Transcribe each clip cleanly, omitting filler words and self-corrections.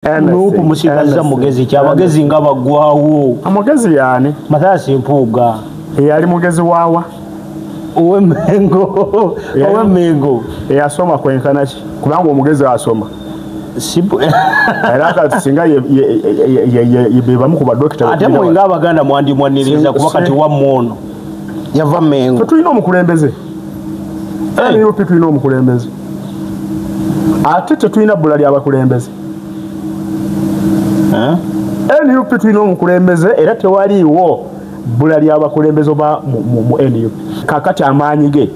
Nupu musigaza mugezi kyabagezi nga bagwawo. Amugezi yani Mathias Mpuuga. Yali mugezi wawa. Owe Mengo. Yasoma kwenkana ki? Kubanga omugezi asoma. Sibu. Era kati singa ye bamu ku badokita. Ate mwenga abaganda mwaniriza kuba kati wa mmono. Yava Mengo. Tulina omukulembeze. Niyo tulina omukulembeze. Ate tetulina bbula ly'abakulembeze. NUP tulina omukulembeze era tewaliiwo bbula ly'abakulembeze oba mu NUP. Kakati amaanyi ge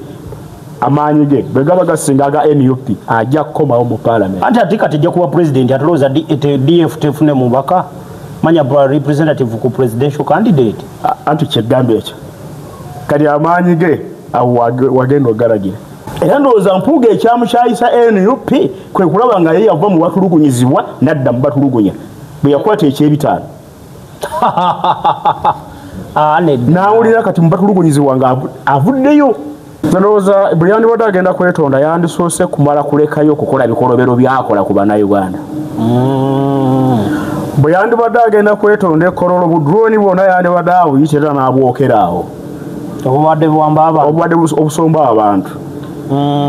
bwe gaba gasinga aga NUP ajja kukomawo mu parliament. Ate kati ajja kuba president atolooza DF tefune mubaka manya representative ku presidential candidate. Anti kyegambye ekyo kati amaanyi ge wagenda ogalagira. Era ndowooza Mpuuga ekyamukyayisa NUP kwe kulaba nga ye yava mu batulugunyizibwa nadda mu batulugunya bwe yakwata ekyebitaano. N'awulira kati mu batulugunyizibwa nga avuddeyo. Ndowooza buli yandibadde agenda kwetonda yandisoose kumala kulekayo okukola bikolobero byakola ku bannayuganda. Bwe yandibadde agenda kwetonda ekkololo budroni bwonna yandibadde abuyitira n'abwokera awo. Obubadde obusomba abantu.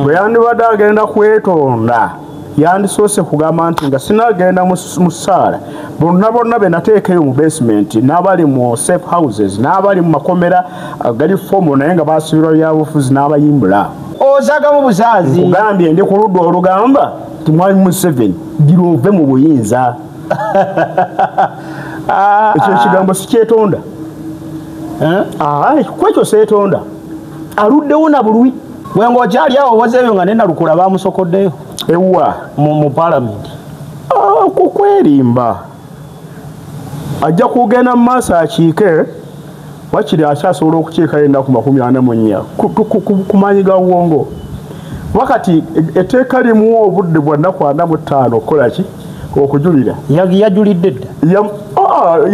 Bwe yandibadde agenda kwetonda yandisoose kugamba nti nga sinagenda mu ssaala bonna be nateekeyo mu basement n'abali mu safe houses n'abali mu makomera gali fomu naye nga baasubirwa byabufuzi n'abayimbula. Osagamu busaazi. Nkugambye ndi ku ludda olugamba nti Mwami Museveni gira ove mu buyinza. Ekyo ekigambo si kyetonda. Kwekyo seetonda. Aluddewo na bulwi. Bwengo okyali awo owozeeyo nga nena Lukula bamusokoddeyo. Ewa mu parliament. Kukwerimba. Ajja kugenda mu maaso akiike wakiri akyasobola okukiika ennaku 44 ku maanyi ga Wongo. Wakati etteeka limu obudde bwa nnaku 45 okukola ki? Okujulira. Yajulidde dda.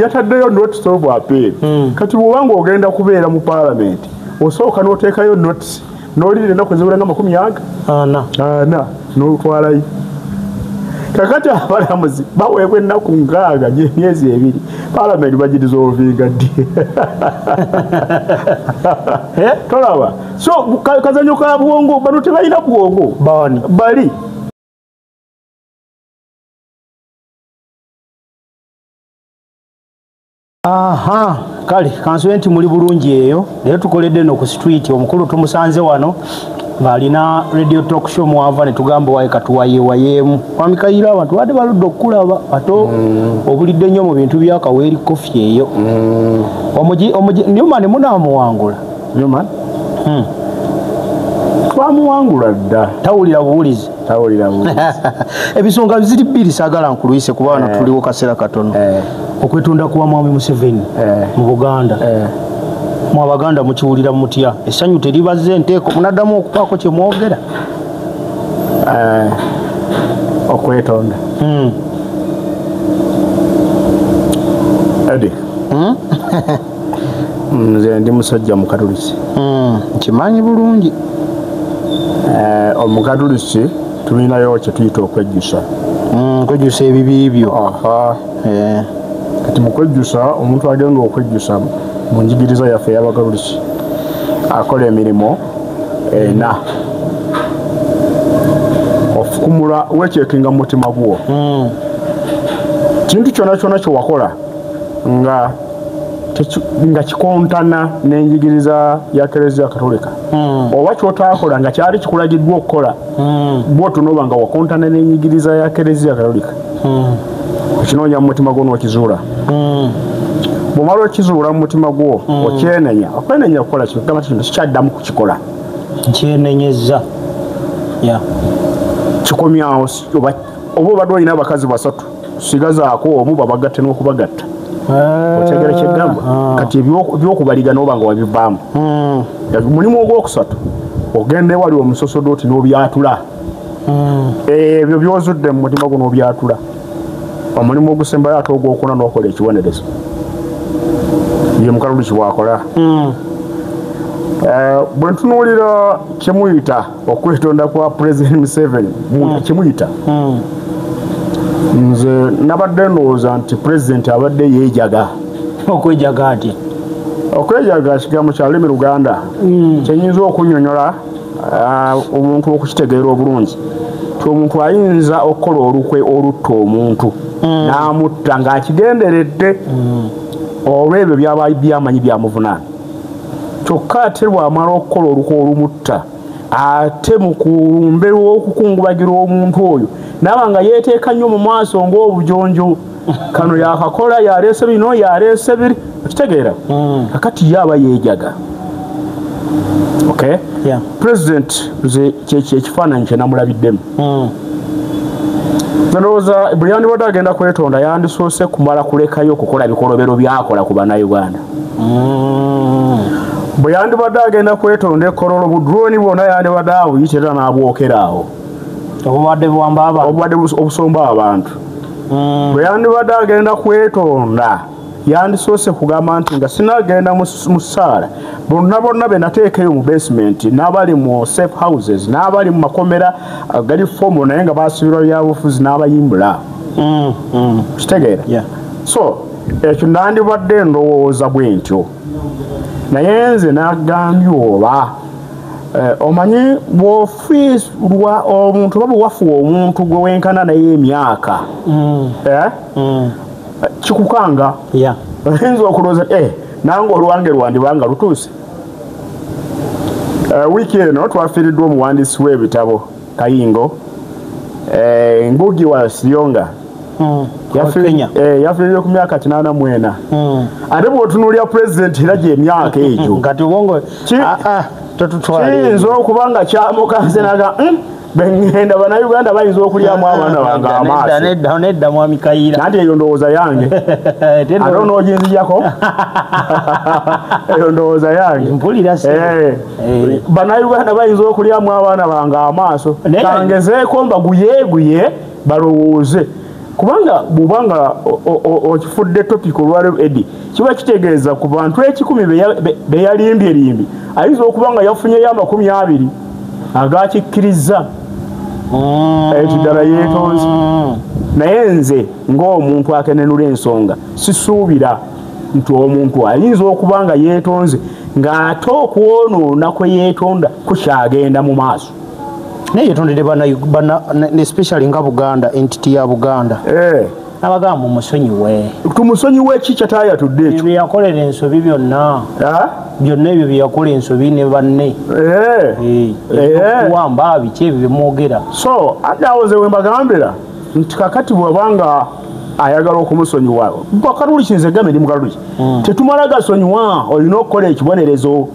Yataddeyo notice of appeal. Kati bw'obanga ogenda kubeera mu parliament osooka n'oteekayo notice n'olira ennaku eziwera nga 40 n'otwalayo. Kakati abalamuzi baweebwa ennaku 6 emyezi 2 parliament bagirizovinga ddi. Tolaba so kazanyo ka bwongo bano tebalina bwongo bali. Kale kansuye nti muli bulungi eyo. Leero tukoledde no ku street omukulu tumusanze wano ng'alina radio talk show mwava ne tugamba waye katuwayeemu. Kwamikayira abantu badde baludde okulaba bato obulidde nnyo mu bintu byakaweeri kofi eyo. Newman munaamuwangula. Newman? Twamuwangula dda. Tawulira buwulizi. Ebisonga ziri bbiri saagala nkuluyise kuba wano tuliwo kaseera katono. Okwetunda kuwa Mwami Museveni mu Buganda. Mu Abaganda mukiwulira mutya? Essanyu teribazze nteeko munaddamu okupaako kye mwogera? Okwetonda. Edi. Nze ndi musajja mukatulisi. Nkimanyi bulungi. Omukatulisi tulinayo kye tuyita okwejjusa. Kwejjusa ebibi byo. Kati mukwejjusa omuntu agenda okwejjusa mu njigiriza yaffe ey'Abakatuliki akola emirimu ena. Ofukumula weekyekinga mu mutima gwo. Kintu kyonna kyonna kye wakola nga kikontana n'enjigiriza ya Eklezia Katolika. Oba kyotaakola nga kyali kikulagiddwa okukola bw'otunooba nga wakontana n'enjigiriza ya Eklezia Katolika. Okinoonya mu mutima gwo n'okizuula. Bw'omala okizuula mu mutima gwo okyenenya. Okwenenya okukola kino kintu sikyaddamu kukikola. Nkyenenyezza. Kikomyawo oba obadde olina abakazi 3 sigazaako omu babagatte n'okubagatta. Otegera kyegamba kati ebyokubaliga n'oba nga wabivaamu. Mulimu ogwokusatu ogenda ewali omusosodooti n'obyatula. Ebyo byozudde mu mutima gwo n'obyatula. Omulimu ogusembayo ate ogwokuna n'okola ekibonerezo. Ye Mukatuliki bw'akola. Bwe ntunuulira kyemuyita okwetonda kwa President Museveni kyemuyita nze nabadde ndowooza nti president abadde yeejaga. Okwejaga ati Okwejaga kigambo kya lulimi Luganda kyenyinza okunnyonnyola omuntu okukitegeera obulungi ti omuntu ayinza okukola olukwe olutta omuntu n'amutta ng'akigenderedde olw'ebyo byaba byamanyi byamuvunaana. Kyokka ate bw'amala okukola olukwe olumutta ate mu kulumbe lw'okukungubagira omuntu oyo naaba nga yeeteeka nnyo mu maaso ng'obujonjo kano yakakola yaleese bino yaleese biri okitegeera kakati ye aba yeejaga. Okay? Yeah. President nze kyekifaananyi kye namulabiddemu. Ndowooza buli yandibadde agenda kwetonda yandisoose kumala kulekayo okukola bikolobero byakola ku bannayuganda. Bwe yandibadde agenda kwetonda ekkololo budroni bwonna yandibadde abuyitira n'abwokera awo. obubadde buwamba abantu obubadde obusomba abantu. Bwe yandibadde agenda kwetonda yandisoose kugamba nti nga sinagenda mu ssaala bonna be nateekeyo mu basement n'abali mu safe houses n'abali mu makomera gali fomo naye nga baasibirwa byabufuzi n'abayimbula. Kitegeera? So ekyo nandibadde ndowooza bwe ntyo naye nze n'agambye oba omanyi bw'ofiirwa omuntu oba bwewafuwa omuntu gwe wenkana naye emyaka kikukanga oyinza okulowooza nange olwange lwandibanga lutuuse. Wiiki eno twafiiriddwa omuwandiisi w'ebitabo Kayingo Ngugi wa Siyonga yafiiridde ku myaka 84. Ate bw'otunuulira pulezidenti era gy'emyaka egyo kiyinza okuba nga kyamukanze naga bengenda bannayuganda bayinza okulyamu abaana bange amaaso. Nedda mwami Kayira nanti eyo ndowooza yange ate onooginzijako eyo ndowooza yange mpulira bannayuganda bayinza okulyamu abaana bange amaaso kangezeeko mbaguyeeguye balowooze kubanga bw'obanga okifudde topic olwaleero Eddie kiba kitegeeza ku bantu 10 be yalimbye ayinza okuba nga yafunyeyo 20 agakikkiriza ddala yeetonze. Naye nze ng'omuntu akenenula ensonga sisuubira nti omuntu ayinza okuba nga yeetonze ng'ate okwonoona kwe yeetonda kukyagenda mu maaso. naye yetondedde especially nga Buganda entity ya Buganda abagamba musonyiwe tumusonyiwe ki kyatayatudde ekyo bye yakolera ensobi byonna ebyo bye yakola ensobi ne banne okuwamba biki ebyo byemwogera. So ate awoze we mbagambira nti kakati bw'abanga ayagala okumusonyiwa kalulikinze game ndi mukaluki tetumala gasonyiwa olina okukola ekibonerezo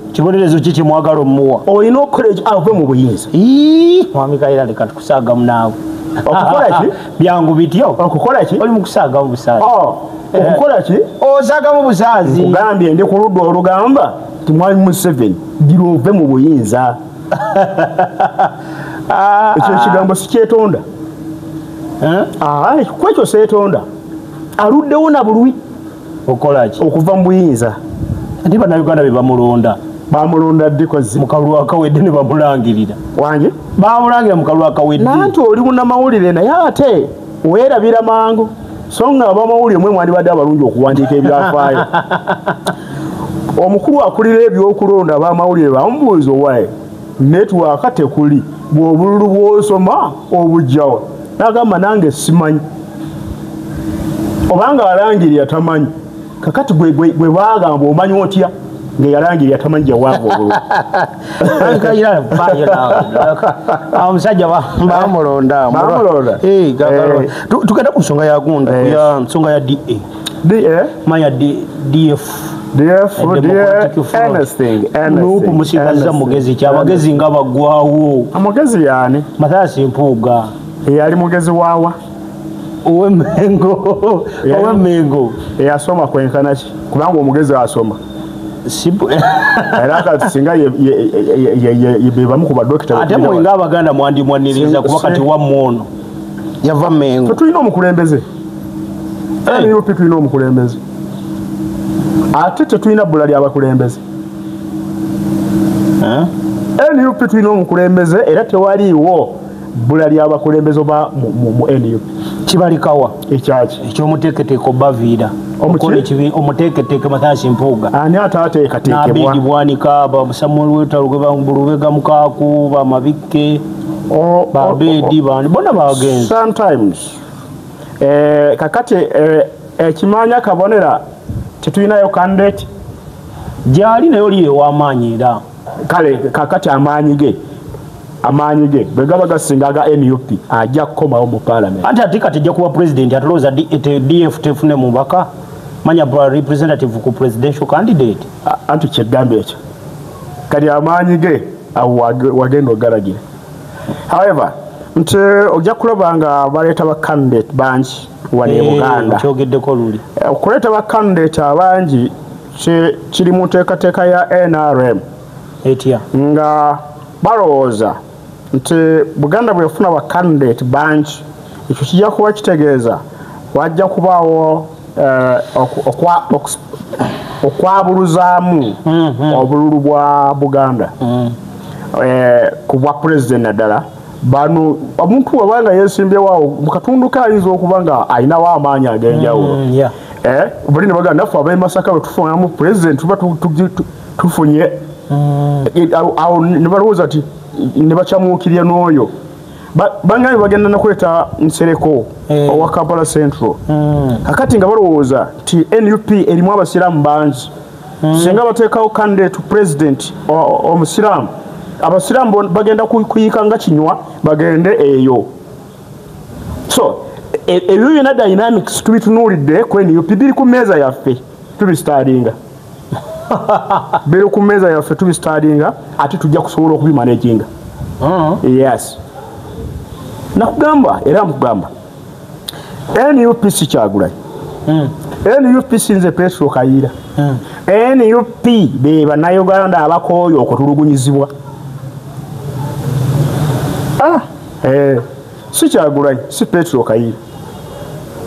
ki kyemwagala omuwa olina okukola ave mu buyinza. Mwami Kayira leka tukusaagamu naawe okukola ki byangu bityo okukola ki oli mu kusaagamu busaazi okukola ki osaagamu busaazi nkugambye ndi ku ludda olugamba ti mwami Museveni gira ove mu buyinza. Ekyo ekigambo si kyetonda kwekyo seetonda aluddewo na bulwi okola ki okuva mu buyinza. ate bannayuganda be bamulonda bamulonda dikozi mu kalulu akawedde ne bamulangirira wange bamulangira mu kalulu akawedde nanti oli munnamawulire naye ate weerabira mangu so nga abamawulire mwe mwandibadde abalungi okuwandiika ebyafaayo. Omukulu akulira ebyokulonda abamawulire bamubuuza owaye netiwaaka tekuli bw'obululu bw'osoma obujjawa n'agamba nange simanyi obanga alangirira tamanyi kakati gwe bagamba omanyi otya ng'eyalangirira atamanyi gyewaava obululu. Omusajja bamulonda tugenda ku nsonga ya gunda ya nsonga ya DA manya DF nupu musigaza mugezi ki abagezi nga bagwawo. Amagezi yaani Mathias Mpuuga yali mugezi waawa ow'Emmengo eyasoma kwenkana ki kubanga omugezi asoma era kati singa bebamu ku badokita ate mwenga Abaganda mwandimwaniriza kuba kati wammwe ono yava Mmengo. Tetulina omukulembeze tulina omukulembeze ate tetulina bbula lyabakulembeze. NUP tulina omukulembeze era tewaliiwo bbula lyabakulembeze oba mu NUP. kibalikawa ekyaki ekyomuteeketeeke obaviira omukola ekibi omuteeketeeke Mathias Mpuuga ani ataateekateekebwa n'Abedi Bwanika Samuel Lubega Mukaaku Bamabikke Babedi bandi bonna bagenzi sometimes kakati ekimanya kabonera tetulinayo candidate gyali naye oli ew'amaanyi era kale kakati amaanyi ge bwe gaba gasinga aga NUP ajja kukomawo mu parliament anti ate kati ejja kuba president atolooza DF tefune mubaka manya representative ku presidential candidate anti kyeggambe ekyo kali amaanyi ge wagenda ogalagira however nti ojja kulaba nga baleeta ba candidate bangi wali Buganda kyogeddeko luli okuleeta ba candidate abangi kiri mu nteekateeka ya NRM etya nga balowooza nti Buganda bwefuna ba candidate bangi ekyo kijja kuba kitegeeza wajja kubaawo okwabuluzaamu obululu bwa Buganda ku bwa president naddala bano omuntu wabanga yeesimbyewo mu katundu kayinza okuba nga ayinawo amaanyi ag'enjawulo buli ne bagamba naffe ab'e Masaka bwe tufunamu president tuba tufunye awo ne balowooza ti ne bakyamuukirya n'oyo bangaye bagenda nakweta Nsereko owa Kampala Central kakati nga balowooza ti NUP erimu abasiraamu bangi singa bateekawo candidate president omusiraamu abasiraamu bagenda kuyiika nga kinywa bagende eyo so ebyo byonna dynamics tubitunuulidde ku NUP biri ku mmeeza yaffe tubisitaalinga biri ku mmeeza yaffe tubisitaalinga ate tujja kusobola okubimanaginga yes nakugamba era mukugamba NUP si Kyagulanyi NUP sinze Petro Kayiira NUP be bannayuganda abakooye okutulugunyizibwa si Kyagulanyi si Petro Kayiira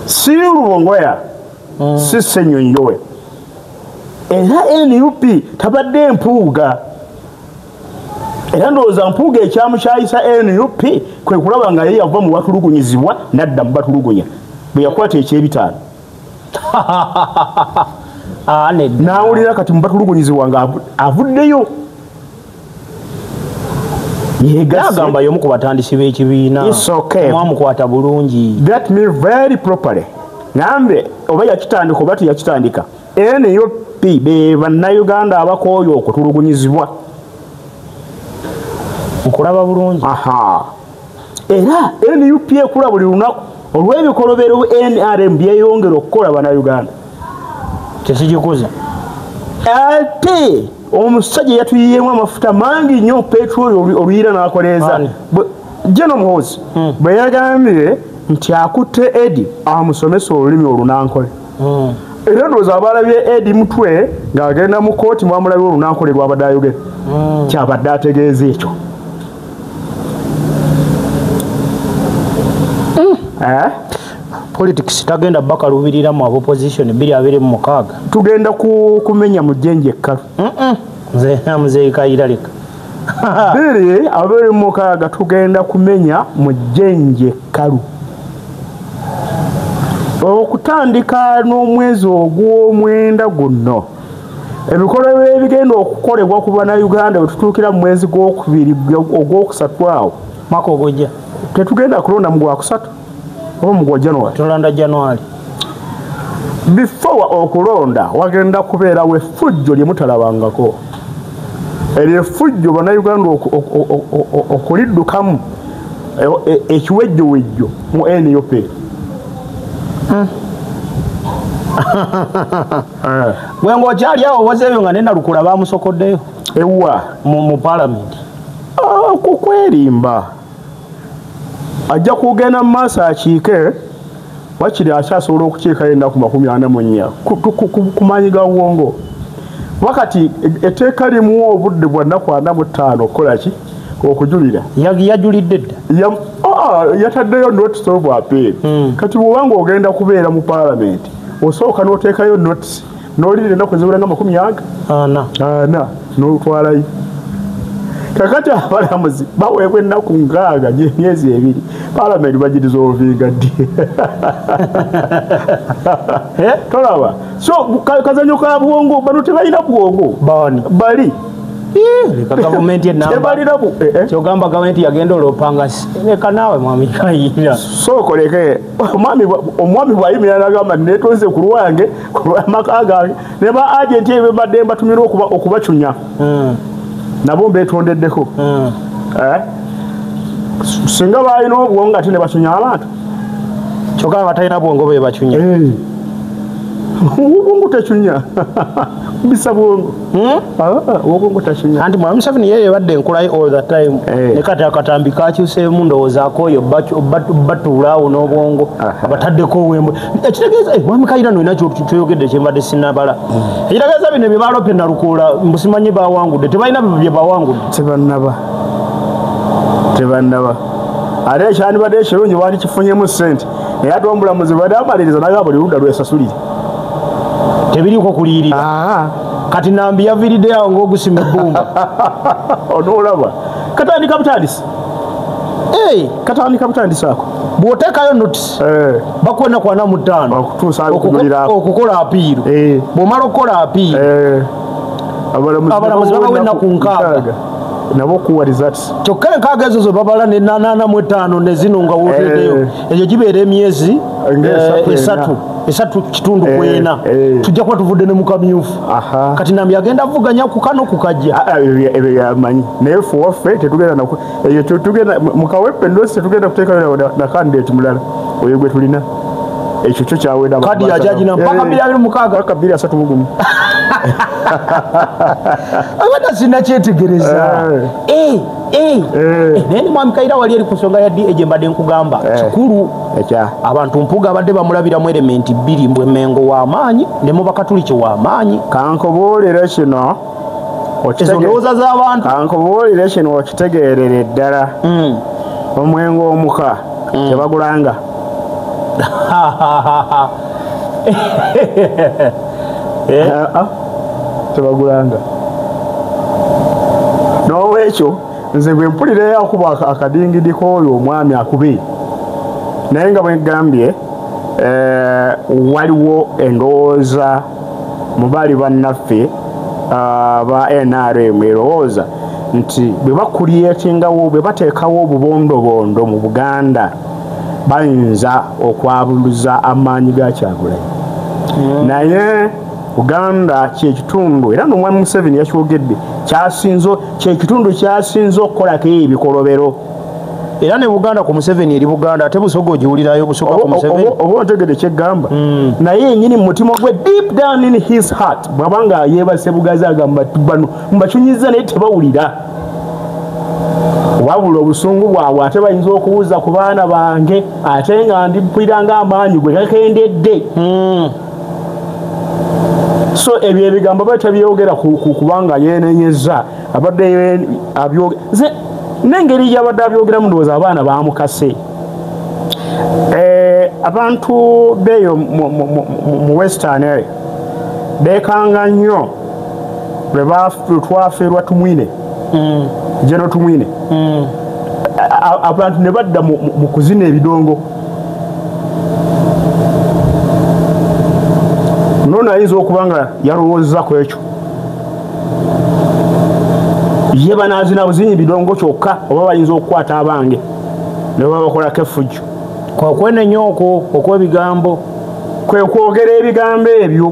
si Lubongoya si Ssenyonyowe era NUP tabadde Mpuuga era ndowooza Mpuuga ekyamukyayisa NUP kwe kulaba nga ye yava mu batulugunyizibwa nadda mu batulugunya bwe yakwata ekyebitaano n'awulira kati mu batulugunyizibwa nga avuddeyo yagamba y'omu ku batandisi b'ekibiina mwamukwata bulungi that means very properly nambe oba yakitandika oba teyakitandika NUP be bannayuganda abakooye okutulugunyizibwa nkulaba bulungi era NUP ekula buli lunaku olw'ebikolobero NRM byeyongera okukola bannayuganda tekigikuza ate omusajja yatuyiyeemu amafuta mangi nnyo petroli oluyira n'akoleeza General Muhoozi bwe yagambye nti akutte Edi amusomesa olulimi olunankole era ndowooza abalabye Edi Mutwe ng'agenda mu kooti mwamulabye olunankole lwabadde ayogera kyabadde ategeeza ekyo politics tagenda bakalubiriramu opposition 226 tugenda kumenya mu jjenje ekkalu muzeeyi Kayiira leka 226 tugenda kumenya mu jjenje ekkalu okutandika n'omwezi ogw'omwenda guno ebikolwa ebigenda okukolebwa ku bannayuganda bwe tutuukira mu mwezi ogwokusatu awo mwaka ogujja tetugenda kulonda mu gwakusatu oba mu gwa January tulonda January before okulonda wagenda kubeerawo effujjo lye mutalabangako eryo effujjo bannayuganda okuliddukamu ekiwejjowejjo mu NUP bwenga okyali awo owozeeyo nga nenalukula bamusokoddeyo ewa mu parliament kukwerimba ajja kugenda mu maaso akiike wakiri akyasobola okukiika yenda ku 44 ku maanyi ga Wongo wakati etteeka limuwa obudde bwa nnaku 45 okukola ki okujulira yajulidde dda yataddeyo notice of appeal kati bw'obanga ogenda kubeera mu parliament osooka n'oteekayo notice n'olirira ennaku eziwera nga 40 n'otwalayo kakati abalamuzi baweebwa ennaku 6 myezi 2 palamenti bagirizovinga ddi tolaba so kazanyo ka bwongo bano tebalina bwongo bali gavumenti kyogamba gavumenti yagenda olopanga leka naawe mwami Kayiira so koleke omwami bwayimira nagamba netonze ku lwange ku lwamaka gange ne ba agenti ebyo badde mbatumira okubacunya nabo mbetondeddeko singa balina obwongo ate ne bacunya abantu kyogamba batalina bwongo be bacunya obwongo tecunya bisa bwongo obwongo tecunya anti mwami Museveni yeye badde nkulayo all the time ne kati akatambi kakyuseemu ndowoozaako oyo batuulaawo n'obwongo abataddeko owembo ekitegeeza mwami Kayiira no inakyo tuyogedde kyembadde sinabala ekitegeeza bino bye balopye nalukuula mbusimanyi bawangudde tebalina bye bawangudde tebannaba ate ekyandibadde ekirungi bwati kifunyemu ssente naye ate omulamuzi badde amaliriza naga buli ludda lwesasulire tebiriko kuliyirira kati nambi yaviridde awo ng'ogusima ebbumba onoolaba katandika butandisi katandika butandisi ako bw'oteekayo notice bakwena 45 okukola apiiru bw'omala okukola apiiru abalamuzi babawa ennaku 6 nabo okuwaliza ati kyokka enkaaga ezo zo babala ne 85 ne zino nga wooteddeyo egyo gibeera emyezi 3.4 tujja kuba tuvudde ne mukamyufu kati nambi agenda avuganya ku kano kukajja ebyo yamanyi naye fuwaffe tetugenda eyo tetugenda mukawepe ndosi tetugenda kuteekayo na kandidate mulala oyo gwe tulina ekyo kyo kyawenda kadi ya jaji na mpaka 236 abada sinakyetegereza naye ne mwami Kayiira wali eri ku nsonga ya DA gye mbadde nkugamba kikulu abantu mpuga abadde bamulabiramu elementi 2 mbwe Mengo w'amaanyi ne Mubakatuliki w'amaanyi kankoboolera kino ezo ndowooza z'abantu kankoboolera kino okitegeerere ddala omwengo omuka tebagulanga tebagulanga n'olwekyo nze bwe mpulira yakuba akadingidi k'oyo omwami akube naye nga bwegambye waliwo endowooza mu baali bannaffe ba NRM erowooza nti bwe bakulyetingawo bwe bateekawo obubondobondo mu Buganda bayinza okwabuluza amaanyi ga Kyagulanyi naye Buganda kyekitundu era n'omwami Museveni yakyogedde kyekitundu kyasinze okukolako ebikolobero era ne Buganda ku Museveni eri Buganda ate Busoga ogiwulirayo Busoga ku Museveni oba otegedde kyeggamba naye yenyini mu mutima gwe deep down in his heart bwabanga yeebase bugazi agamba bano mbakyunyiza naye tebawulira wabula obusungu bwabwe ate bayinza okubuuza ku baana bange ate nga ndipulira ng'amaanyi gwe gakendedde so ebyo ebigambo batabyogera kubanga yeenenyeza abadde abyogera n'engeri yabadde abyogeramu ndowooza abaana baamukase abantu beeyo mu western area beekanga nnyo lwe twafiirwa Tumwine Jeno Tumwine abantu ne badda mu kuzina ebidongo nono ayinza okuba nga yalowooza ku ekyo ye banaazina buzinyi bidongo kyokka oba bayinza okukwata abange ne baba bakolako effujjo kwakwenenya okwo okw'ebigambo kwe kwogera ebigambo ebyo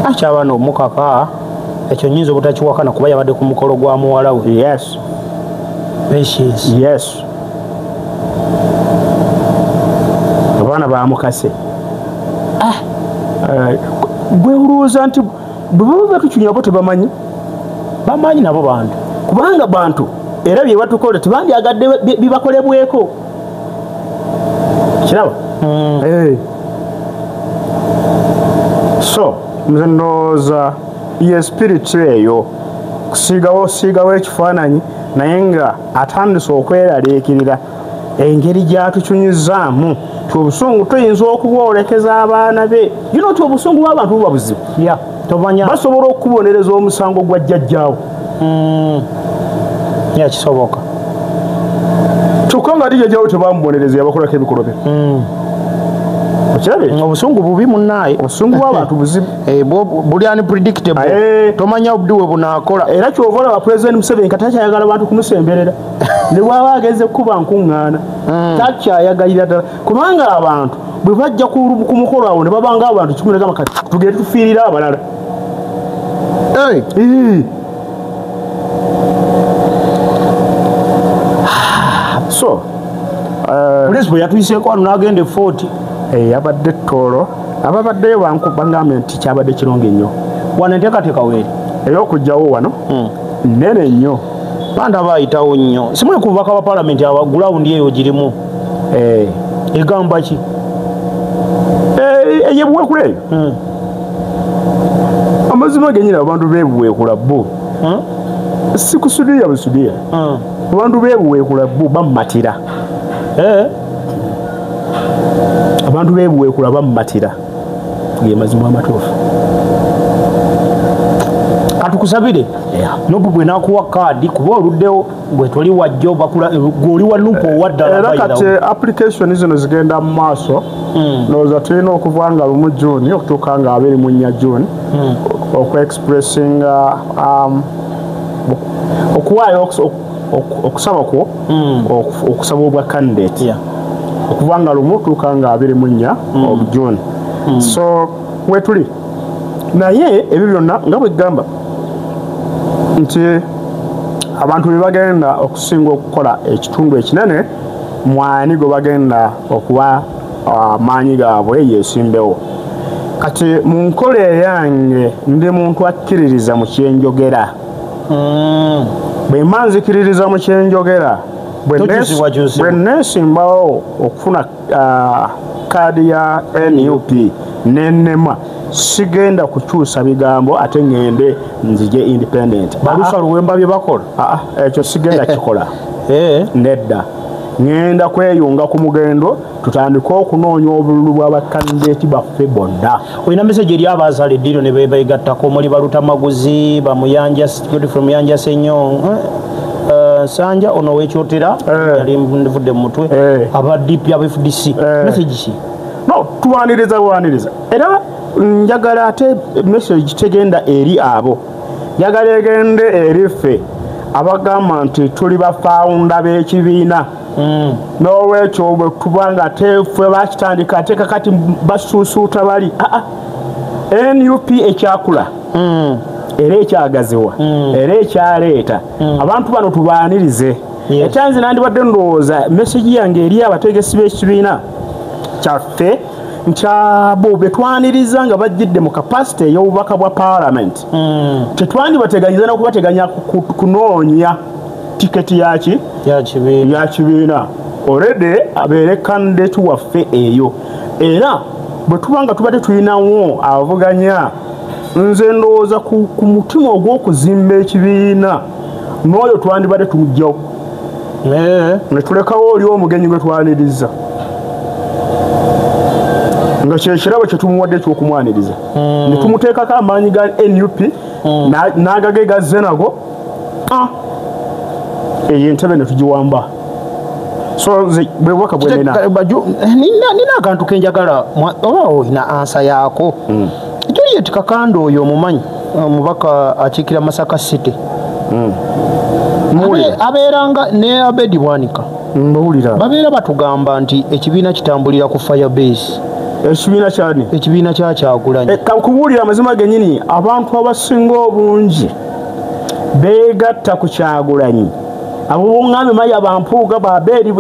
akyabana omukaka ekyo nnyinza obutakiwakana kuba yabadde ku mukolo gwa muwala we yes abaana baamukase gwe olowooza nti bwe baba batukyunya bo tebamanyi bamanyi nabo bantu kubanga bantu era bye batukola tebandyagadde bibakolebweko kiraba so nze ndowooza ye spirit eyo kusiigawo ekifaananyi naye nga atandise okweraliikirira engeri gyatukyunyizaamu ti obusungu tuyinza okubwolekeza abaana be ti obusungu bw'abantu buba buzibu tomanya basobola okubonereza omusango gwa jjajjaawo yakisoboka kyokka nga ate jjajjaawo tebamubonereza yabakolako ebikolwa bye okirabe obusungu bubi munnaye obusungu bw'abantu buzibu buli unpredictable tomanya obudde we bunaakola era kyova olaba pulezidenti Museveni katakyayagala bantu kumusemberera ne bwaba ageze kuba nkuŋŋaana takyayagalira ddala kubanga abantu bwe bajja ku mukolo awo ne babanga abantu 10 kati tugende tufiirira abalala so poliisi bwe yatuyiseeko wano n'agenda e Fort abadde ttolo ababaddeyo bangambe nti kyabadde kirungi nnyo wano enteekateeka weeri ey'okugjawo wano nnene nnyo banda baayitawo nnyo simuli ku bubaka bwa paalamenti gulawundi eyo girimu egamba ki eyebuweekula eyo amazima genyini abantu beebuweekula bo si kusudiya busudiya abantu beebuweekula bo bamumatira abantu beebuweekula bamumatira ge mazima amatuufu katukusabire nobu bwe nakuwa kaadi kuba oluddewo bwe toli wajjo gwoli wa nupu owaddala era kati application zino zigenda mu maaso ndowooza tulina okuva nga 1 June okutuuka nga 24 June okuexpressinga okuwaayo okusaba kwo okusaba obwa candidate okuva nga 1 okutuuka nga 24 June so wetuli naye ebyo byonna nga bwe gamba nti abantu bye bagenda okusinga okukola ekitundu ekinene mwani gwe bagenda okuba amaanyi gaabwe yeesimbewo kati mu nkola eyange ndi muntu akkiririza mu kyenjogera bwe mba nzikiririza mu kyenjogera bwe neesimbawo okufuna kaadi ya NUP n'ennema sigenda kukyusa bigambo ate ngende nzije independent balusa luwemba bye bakola ekyo sigenda kikola nedda ngenda kweyunga ku mugendo tutandike okunoonya obululu bw'abakandideti baffe bonna olina meseji eri abazaala eddiiro ne beegattako omuli baluta maguzi bamuyanja security from Yanja Senyong Sanja ono wekyotera yali ndivudde mu mutwe aba DP aba FDC meseji ki no tuwaniriza era njagala ate message tegenda eri abo njagala egende eri ffe abagamba nti tuli bafawunda b'ekibiina n'olwekyo bwe tubanga teffe bakitandika ate kakati basuusuuta bali NUP ekyakula era ekyagaziwa era ekyaleeta abantu bano tubaanirize etanzi nandibadde ndowooza message yange eri abategesi b'ekibiina kyaffe nti abo betwaniriza nga bajjidde mu kapasite ey'obubaka bwa paalamenti tetwandibateganyiza n'okubateganya kunoonya tiketi yaki ya kibiina already abeere kandidate waffe eyo era bwe tuba nga tubadde tulinawo avuganya nze ndowooza ku mutima ogw'okuzimba ekibiina n'oyo twandibadde tumugjawo ne tulekawo oli omugenyi gwe twaniriza nga kyekirabo kye tumuwadde ekyokumwaniriza ne tumuteekako amaanyi ga NUP n'agage gazze nago eyo entebe ne tugiwamba so bwebubaka bwenina akantu kenjagala oba olina ansa yaako Juliet Kakando oyo omumanyi omubaka akiikira Masaka City abeeranga ne Abedi Bwanika babeera batugamba nti ekibiina kitambulira ku Firebase ekibiina kyani ekibiina kya Kyagulanyi kubuulira amazima gennyini abantu abasinga obungi beegatta ku Kyagulanyi abo boŋŋambe mayi abampuuga babeeri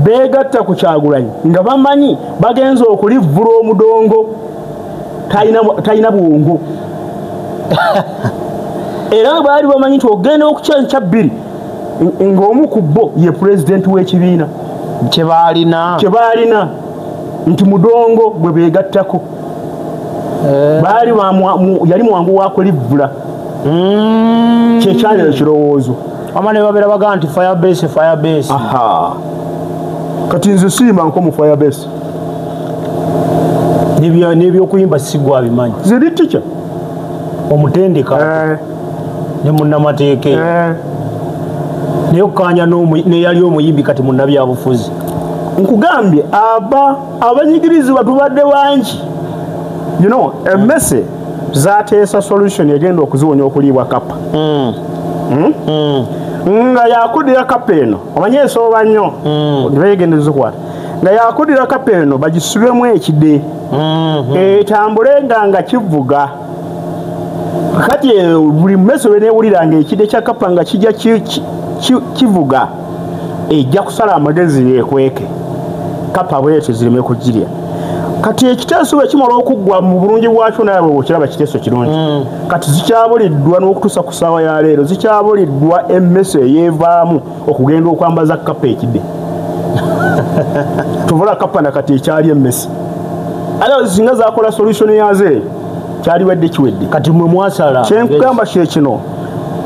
beegatta ku Kyagulanyi nga bamanyi bagenza okulivvula omudongo talina bwongo era baali bamanyi nti ogenda okukyanca 2 ng'omu ku bo ye pulezidenti w'ekibiina kyebaalina nti mudongo gwe beegattako baali yali mwangu wakulivvula kyekyali ekirowoozo amane babeera bagamba nti Firebase kati nze siima nko mu Firebase n'ebyokuyimba sigwa bimanyi ziri tica omutendeka ne munnamateeke naye okukanya neyali omuyimbi kati munnabyabufuzi nkugambye abanyigirizibwa tubadde bangi emmese zateesa solution egenda okuziwonya okuliibwa kapa nga yakudira kapa eno omanye esooba nnyo nebeegendeza zikwata nga yakudira kapa eno bagisubemu ekide etambule nga kivuga kati buli mmese wenewuliranga ekide kya kapa nga kijja kivuga ejja kusala amagezi yekweke kapa bwetyo zireme kugirya kati ekiteeso bwe kimala okuggwa mu bulungi bwakyo naye bwe okiraba kiteeso kirungi kati zikyabuliddwa n'okutuusa ku ssaawa ya leero zikyabuliddwa emmese eyeevaamu okugenda okwambaza kapa ekide tuvula kapa na kati ekyali emmese ate zinga zakola solution yaze kyaliwedde kiwedde kati mwe mwasala kyenkugamba kye kino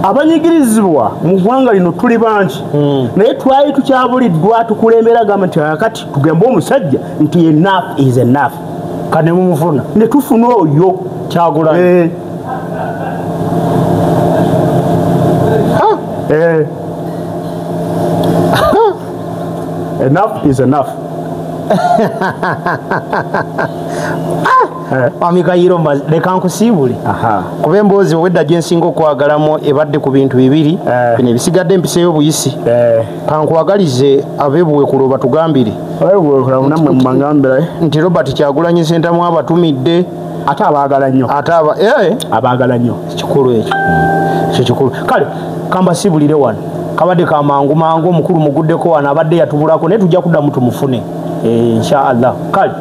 abanyigirizibwa mu ggwanga lino tuli bangi naye twali tukyabuliddwa tukulembera gamba nti kati tugembe omusajja nti enough is enough kane mumufuna ne tufuna oyo Kyagulanyi enough is enough Mikayiro leka nkusiibule kuba emboozi owedda gye nsinga okwagalamu ebadde ku bintu bibiri bino ebisigadde mpiseeyo buyisi kankwagalize abeebuwekulo batugambire nti Robert Kyagulanyi Ssentamu abatumidde ate abaagala nnyo abaagala nnyo kikulu ekyo kikulu kale kambasiibulire wano kabadde ka mangu omukulu muguddeko wano abadde yatubulako naye tujja kuddamu tumufune inshallah kale